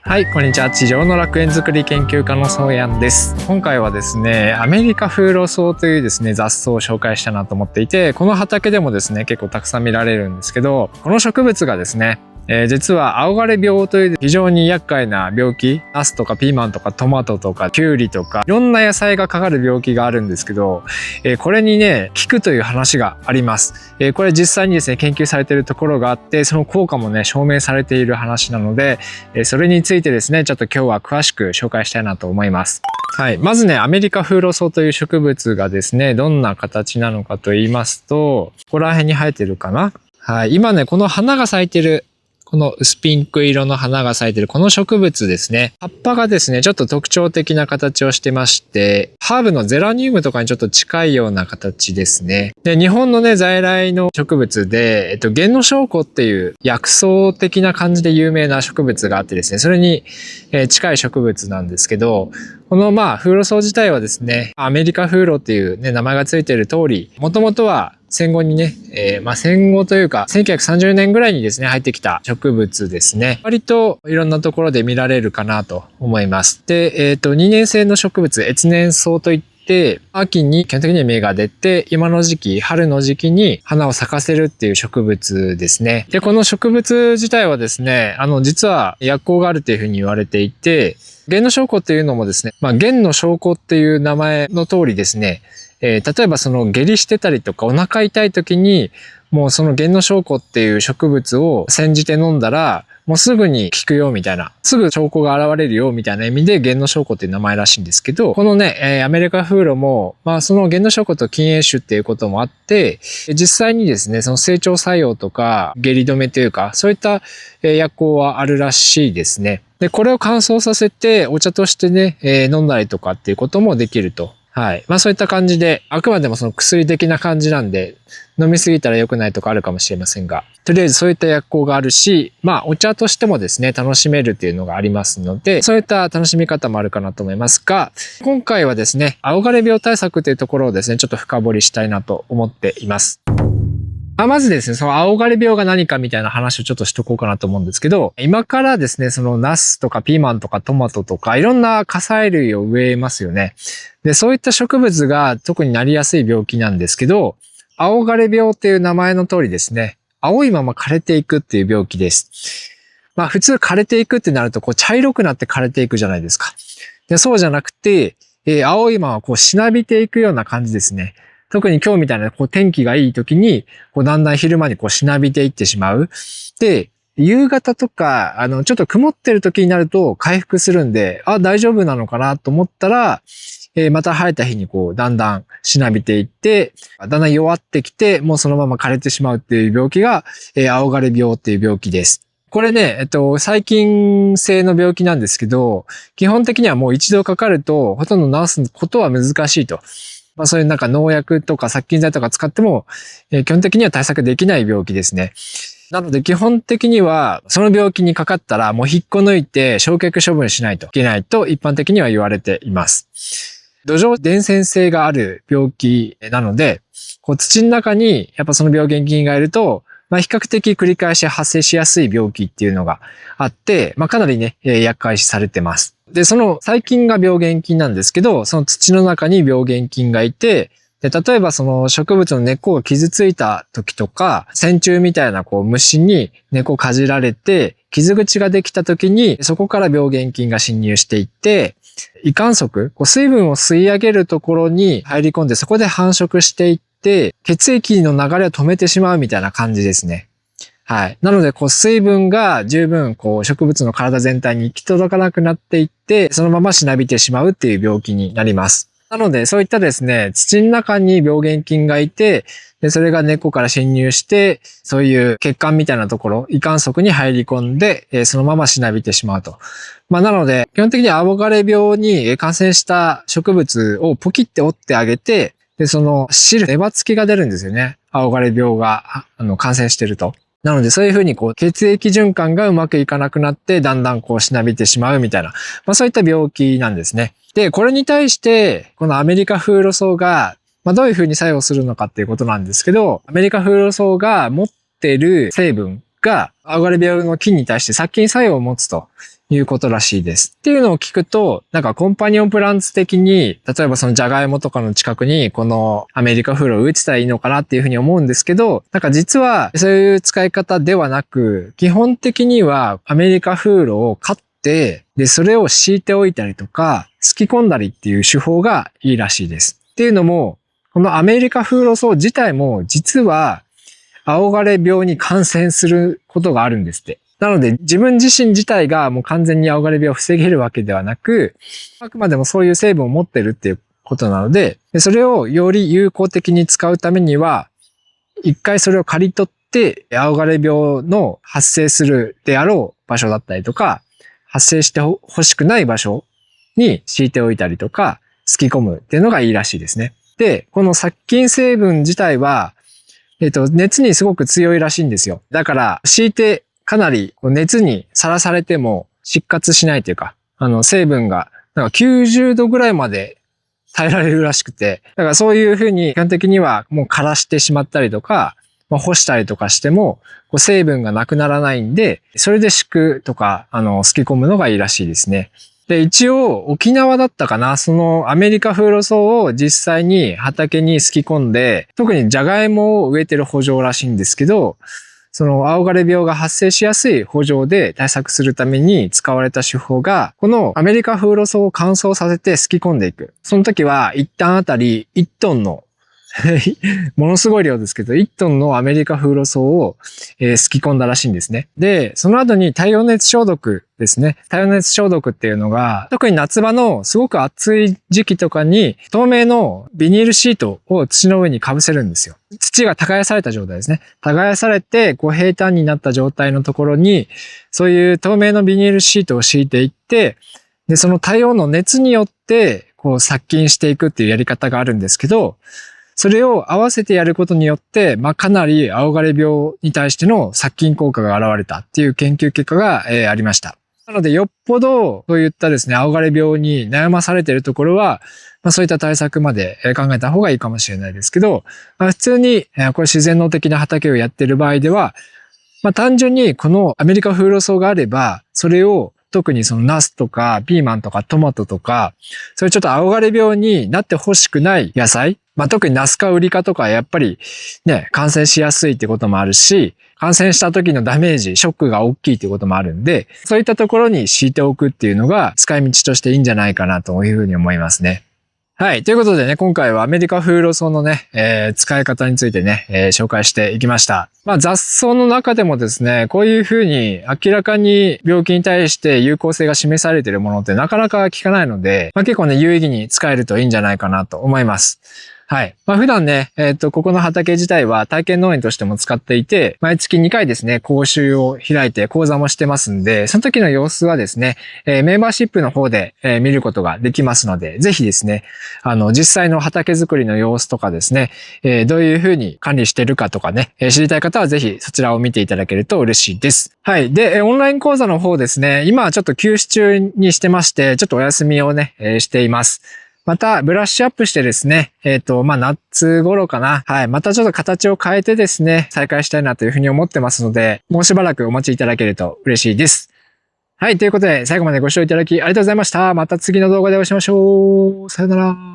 はい、こんにちは。地上の楽園づくり研究家のそうやんです。今回はですね、アメリカフウロソウというですね、雑草を紹介したいなと思っていて、この畑でもですね、結構たくさん見られるんですけど、この植物がですね、実は青枯れ病という非常に厄介な病気、ナスとかピーマンとかトマトとかキュウリとかいろんな野菜がかかる病気があるんですけど、これにね効くという話があります。これ実際にですね研究されているところがあって、その効果もね証明されている話なので、それについてですねちょっと今日は詳しく紹介したいなと思います。はい、まずねアメリカフウロソウという植物がですねどんな形なのかと言いますと、ここら辺に生えてるかな。はい、今ねこの花が咲いてる、この薄ピンク色の花が咲いてるこの植物ですね。葉っぱがですね、ちょっと特徴的な形をしてまして、ハーブのゼラニウムとかにちょっと近いような形ですね。で、日本のね、在来の植物で、ゲンノショウコっていう薬草的な感じで有名な植物があってですね、それに近い植物なんですけど、このフウロソウ自体はですね、アメリカフウロっていうね、名前がついている通り、もともとは戦後にね、戦後というか、1930年ぐらいにですね、入ってきた植物ですね。割といろんなところで見られるかなと思います。で、2年生の植物、越年草といって、秋に基本的に芽が出て、今の時期、春の時期に花を咲かせるっていう植物ですね。で、この植物自体はですね、実は薬効があるというふうに言われていて、ゲンノショウコっていうのもですね、ゲンノショウコっていう名前の通りですね、例えばその下痢してたりとかお腹痛い時に、もうそのゲンノショウコっていう植物を煎じて飲んだら、もうすぐに効くよみたいな、すぐ証拠が現れるよみたいな意味でゲンノショウコっていう名前らしいんですけど、このね、アメリカフウロも、そのゲンノショウコと近縁種っていうこともあって、実際にですね、その整腸作用とか下痢止めというか、そういった薬効はあるらしいですね。で、これを乾燥させてお茶としてね、飲んだりとかっていうこともできると。はい。そういった感じで、あくまでもその薬的な感じなんで、飲みすぎたら良くないとかあるかもしれませんが、とりあえずそういった薬効があるし、お茶としてもですね、楽しめるっていうのがありますので、そういった楽しみ方もあるかなと思いますが、今回はですね、青枯れ病対策というところをですね、ちょっと深掘りしたいなと思っています。まずですね、その青枯れ病が何かみたいな話をちょっとしとこうかなと思うんですけど、今からですね、そのナスとかピーマンとかトマトとかいろんな果菜類を植えますよね。で、そういった植物が特になりやすい病気なんですけど、青枯れ病っていう名前の通りですね、青いまま枯れていくっていう病気です。普通枯れていくってなるとこう茶色くなって枯れていくじゃないですか。で、そうじゃなくて、青いままこうしなびていくような感じですね。特に今日みたいなこう天気がいい時に、こうだんだん昼間にこうしなびていってしまう。で、夕方とか、ちょっと曇ってる時になると回復するんで、大丈夫なのかなと思ったら、また晴れた日にこうだんだんしなびていって、だんだん弱ってきて、もうそのまま枯れてしまうっていう病気が、青枯れ病っていう病気です。これね、細菌性の病気なんですけど、基本的にはもう一度かかると、ほとんど治すことは難しいと。そういう農薬とか殺菌剤とか使っても、基本的には対策できない病気ですね。なので基本的には、その病気にかかったらもう引っこ抜いて焼却処分しないといけないと一般的には言われています。土壌伝染性がある病気なので、こう土の中にやっぱその病原菌がいると、比較的繰り返し発生しやすい病気っていうのがあって、かなりね、厄介視されてます。で、その細菌が病原菌なんですけど、その土の中に病原菌がいて、で、例えばその植物の根っこが傷ついた時とか、線虫みたいなこう虫に根っこをかじられて、傷口ができた時に、そこから病原菌が侵入していって、胃管束、こう水分を吸い上げるところに入り込んで、そこで繁殖していって、血液の流れを止めてしまうみたいな感じですね。はい。なので、こう、水分が十分、こう、植物の体全体に行き届かなくなっていって、そのまましなびてしまうっていう病気になります。なので、そういったですね、土の中に病原菌がいて、で、それが根っこから侵入して、そういう血管みたいなところ、胃管束に入り込んで、そのまましなびてしまうと。なので、基本的に青枯れ病に感染した植物をポキって折ってあげて、で、その汁、粘付きが出るんですよね。青枯れ病が、感染してると。なのでそういうふうにこう血液循環がうまくいかなくなってだんだんこうしなびてしまうみたいな、そういった病気なんですね。で、これに対してこのアメリカフウロソウがどういうふうに作用するのかっていうことなんですけど、アメリカフウロソウが持ってる成分が青枯れ病の菌に対して殺菌作用を持つということらしいです。っていうのを聞くと、なんかコンパニオンプランツ的に、例えばそのジャガイモとかの近くにこのアメリカフールを植えてたらいいのかなっていうふうに思うんですけど、なんか実はそういう使い方ではなく、基本的にはアメリカフールを買って、で、それを敷いておいたりとか、すき込んだりっていう手法がいいらしいです。っていうのも、このアメリカフーロソウ自体も実は青枯れ病に感染することがあるんですって。なので自分自身自体がもう完全に青枯れ病を防げるわけではなく、あくまでもそういう成分を持ってるっていうことなので、それをより有効的に使うためには、一回それを刈り取って青枯れ病の発生するであろう場所だったりとか、発生してほしくない場所に敷いておいたりとか、すき込むっていうのがいいらしいですね。で、この殺菌成分自体は、熱にすごく強いらしいんですよ。だから、敷いてかなり熱にさらされても失活しないというか、成分がなんか90度ぐらいまで耐えられるらしくて、だからそういうふうに基本的にはもう枯らしてしまったりとか、干したりとかしても、成分がなくならないんで、それで敷くとか、すき込むのがいいらしいですね。で、一応、沖縄だったかな、そのアメリカフーロソウを実際に畑にすき込んで、特にジャガイモを植えてる圃場らしいんですけど、その青枯れ病が発生しやすい圃場で対策するために使われた手法が、このアメリカフーロソウを乾燥させてすき込んでいく。その時は一旦あたり1トンのものすごい量ですけど、1トンのアメリカフーロソウを、すき込んだらしいんですね。で、その後に太陽熱消毒ですね。太陽熱消毒っていうのが、特に夏場のすごく暑い時期とかに、透明のビニールシートを土の上に被せるんですよ。土が耕された状態ですね。耕されて、平坦になった状態のところに、そういう透明のビニールシートを敷いていって、で、その太陽の熱によって、殺菌していくっていうやり方があるんですけど、それを合わせてやることによって、かなり青枯れ病に対しての殺菌効果が現れたっていう研究結果が、ありました。なので、よっぽど、そういったですね、青枯れ病に悩まされているところは、そういった対策まで考えた方がいいかもしれないですけど、普通に、これ自然農的な畑をやっている場合では、単純にこのアメリカフーロソウがあれば、それを特にそのナスとかピーマンとかトマトとか、そういうちょっと青枯れ病になってほしくない野菜、特にナス科ウリ科とかやっぱりね、感染しやすいってこともあるし、感染した時のダメージ、ショックが大きいってこともあるんで、そういったところに敷いておくっていうのが使い道としていいんじゃないかなというふうに思いますね。はい。ということでね、今回はアメリカフーロソウのね、使い方についてね、紹介していきました。雑草の中でもですね、こういうふうに明らかに病気に対して有効性が示されているものってなかなか効かないので、結構ね、有意義に使えるといいんじゃないかなと思います。はい。普段ね、ここの畑自体は体験農園としても使っていて、毎月2回ですね、講習を開いて講座もしてますんで、その時の様子はですね、メンバーシップの方で、見ることができますので、ぜひですね、実際の畑作りの様子とかですね、どういうふうに管理しているかとかね、知りたい方はぜひそちらを見ていただけると嬉しいです。はい。で、オンライン講座の方ですね、今はちょっと休止中にしてまして、ちょっとお休みをね、しています。また、ブラッシュアップしてですね、夏頃かな。はい。またちょっと形を変えてですね、再開したいなというふうに思ってますので、もうしばらくお待ちいただけると嬉しいです。はい。ということで、最後までご視聴いただきありがとうございました。また次の動画でお会いしましょう。さよなら。